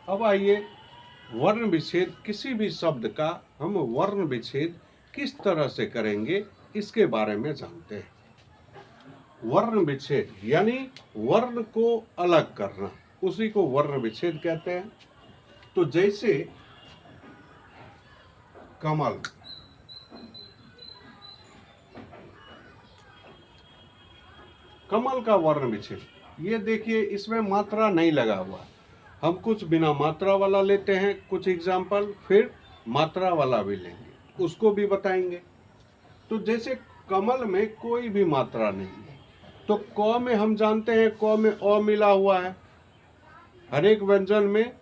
अब आइए वर्ण विच्छेद, किसी भी शब्द का हम वर्ण विच्छेद किस तरह से करेंगे इसके बारे में जानते हैं। वर्ण विच्छेद यानी वर्ण को अलग करना, उसी को वर्ण विच्छेद कहते हैं। तो जैसे कमल, कमल का वर्ण विच्छेद, ये देखिए इसमें मात्रा नहीं लगा हुआ। हम कुछ बिना मात्रा वाला लेते हैं, कुछ एग्जाम्पल, फिर मात्रा वाला भी लेंगे, उसको भी बताएंगे। तो जैसे कमल में कोई भी मात्रा नहीं है, तो क में हम जानते हैं क में अ मिला हुआ है, हर एक व्यंजन में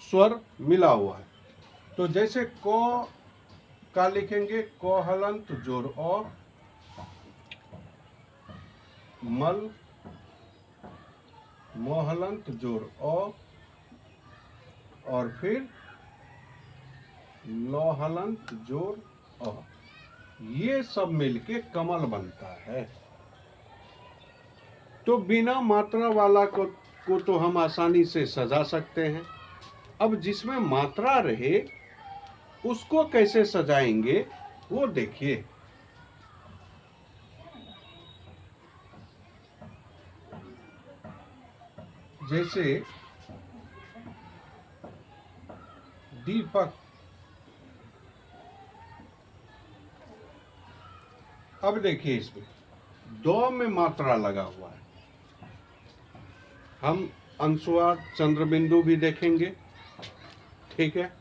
स्वर मिला हुआ है। तो जैसे क का लिखेंगे क हलंत जोर अ, मल मोहलंत जोर अ, और फिर लोहलंत जोर अ, ये सब मिलके कमल बनता है। तो बिना मात्रा वाला को तो हम आसानी से सजा सकते हैं। अब जिसमें मात्रा रहे उसको कैसे सजाएंगे वो देखिए। जैसे दीपक, अब देखिए इसमें दो में मात्रा लगा हुआ है। हम अनुस्वार चंद्रबिंदु भी देखेंगे, ठीक है।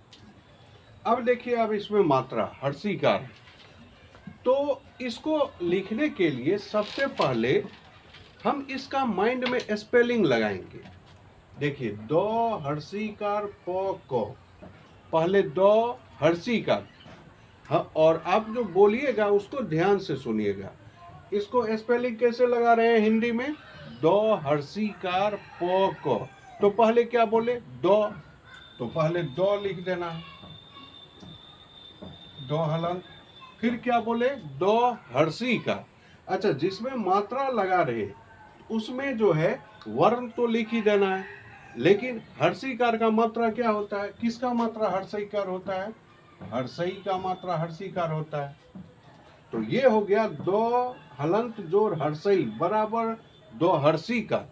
अब देखिए, अब इसमें मात्रा हर्षीकार, तो इसको लिखने के लिए सबसे पहले हम इसका माइंड में स्पेलिंग लगाएंगे। देखिए दो हर्षीकार प को, पहले दो हर्षीकार, हाँ, और आप जो बोलिएगा उसको ध्यान से सुनिएगा। इसको स्पेलिंग कैसे लगा रहे हैं हिंदी में? दो हर्षीकार प को, तो पहले क्या बोले? दो, तो पहले दो लिख देना है, दो हलंत, फिर क्या बोले? दो हर्षीकार। अच्छा, जिसमें मात्रा लगा रहे उसमें जो है वर्ण तो लिख ही देना है, लेकिन हर्षीकार का मात्रा क्या होता है? किसका मात्रा हर्षीकार होता है? हर्षई का मात्रा हर्षीकार होता है। तो ये हो गया दो हलंत जोर हर्षई बराबर दो हर्षीकार।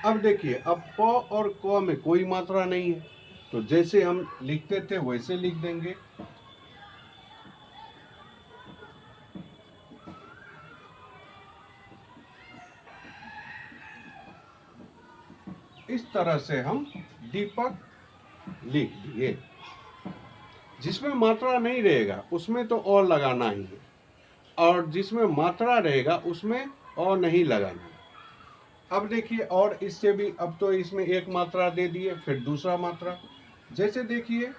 अब देखिए, अब प और क में कोई मात्रा नहीं है, तो जैसे हम लिखते थे वैसे लिख देंगे। इस तरह से हम दीपक लिख दिए। जिसमें मात्रा नहीं रहेगा उसमें तो और लगाना ही है, और जिसमें मात्रा रहेगा उसमें और नहीं लगाना है। अब देखिए, और इससे भी, अब तो इसमें एक मात्रा दे दिए, फिर दूसरा मात्रा। जैसे देखिए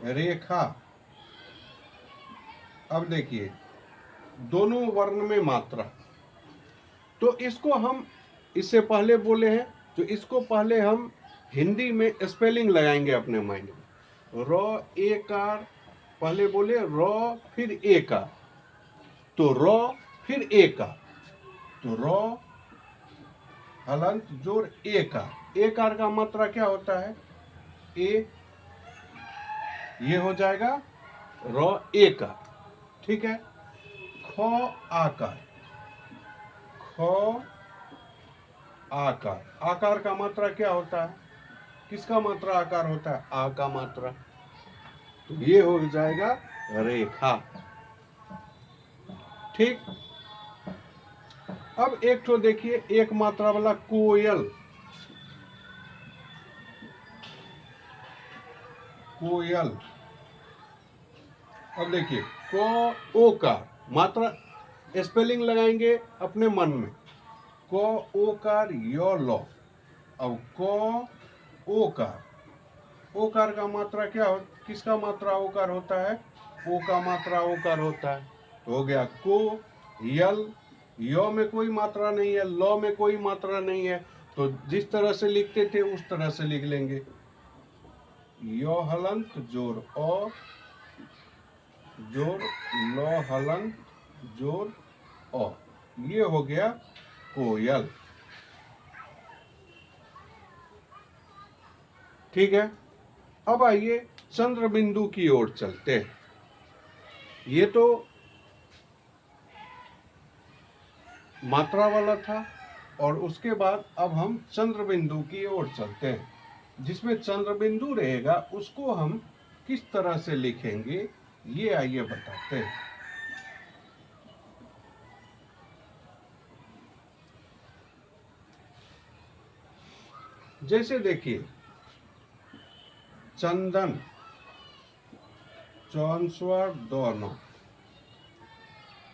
रेखा, अब देखिए दोनों वर्ण में मात्रा, तो इसको हम इससे पहले बोले हैं, तो इसको पहले हम हिंदी में स्पेलिंग लगाएंगे अपने माइंड में। रॉ ए कार, पहले बोले रॉ फिर ए का, तो रॉ फिर ए का, तो रॉ हलंत जोर ए कार। ए कार का मात्रा क्या होता है? ए, ये हो जाएगा रॉ ए का, ठीक है। ख आकार, ख आकार, आकार का मात्रा क्या होता है? किसका मात्रा आकार होता है? आ का मात्रा, तो ये हो जाएगा रेखा, ठीक। अब एक तो देखिए एक मात्रा वाला कोयल, कोयल। अब देखिए को ओ का मात्रा, स्पेलिंग लगाएंगे अपने मन में। को ओ कार यो लो, अब को ओ कार, ओकार का मात्रा क्या हो, किसका मात्रा ओकार होता है? ओ का मात्रा ओकार होता है, तो हो गया को यल। यो में कोई मात्रा नहीं है, लो में कोई मात्रा नहीं है, तो जिस तरह से लिखते थे उस तरह से लिख लेंगे। यो हलंत जोर ओ जोर लो हलंत जोर ओ, ये हो गया कोयल। ठीक है। अब आइए चंद्र बिंदु की ओर चलते हैं। ये तो मात्रा वाला था, और उसके बाद अब हम चंद्र बिंदु की ओर चलते हैं। जिसमें चंद्र बिंदु रहेगा उसको हम किस तरह से लिखेंगे, ये आइए बताते हैं। जैसे देखिए, चंदन, चौअंस्वर दोनों।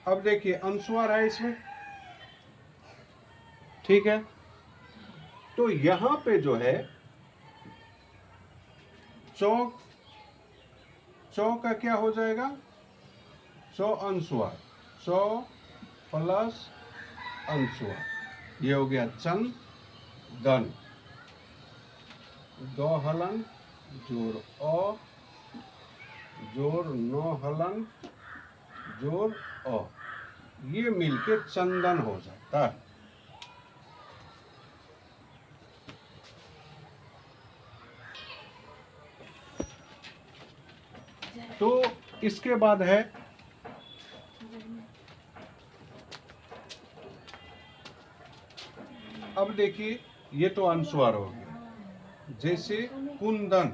अब देखिए अनुस्वार है इसमें, ठीक है। तो यहां पे जो है चौक, चौ का क्या हो जाएगा, चौअंस्वर, चौ प्लस अंस्वर, ये हो गया चंदन। दो हलन जोड़ अ जोड़ नौ हलन जोड़ अ, ये मिलके चंदन हो जाता है। तो इसके बाद है अब देखिए, ये तो अनुस्वार हो गया। जैसे कुंदन,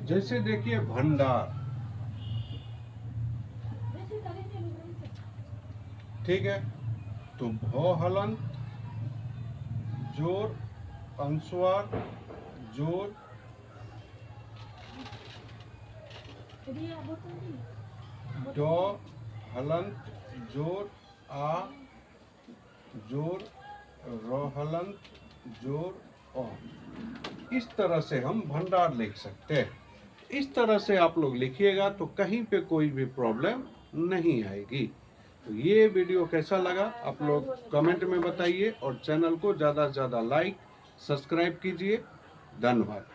जैसे देखिए भंडार, ठीक है। तो भौ हलंत जोर अनुस्वार जोर डो हलंत जोर आ जोर रो हलंत जोर ओ। इस तरह से हम भंडार लिख सकते हैं। इस तरह से आप लोग लिखिएगा तो कहीं पे कोई भी प्रॉब्लम नहीं आएगी। तो ये वीडियो कैसा लगा आप लोग कमेंट में बताइए, और चैनल को ज़्यादा से ज़्यादा लाइक सब्सक्राइब कीजिए। धन्यवाद।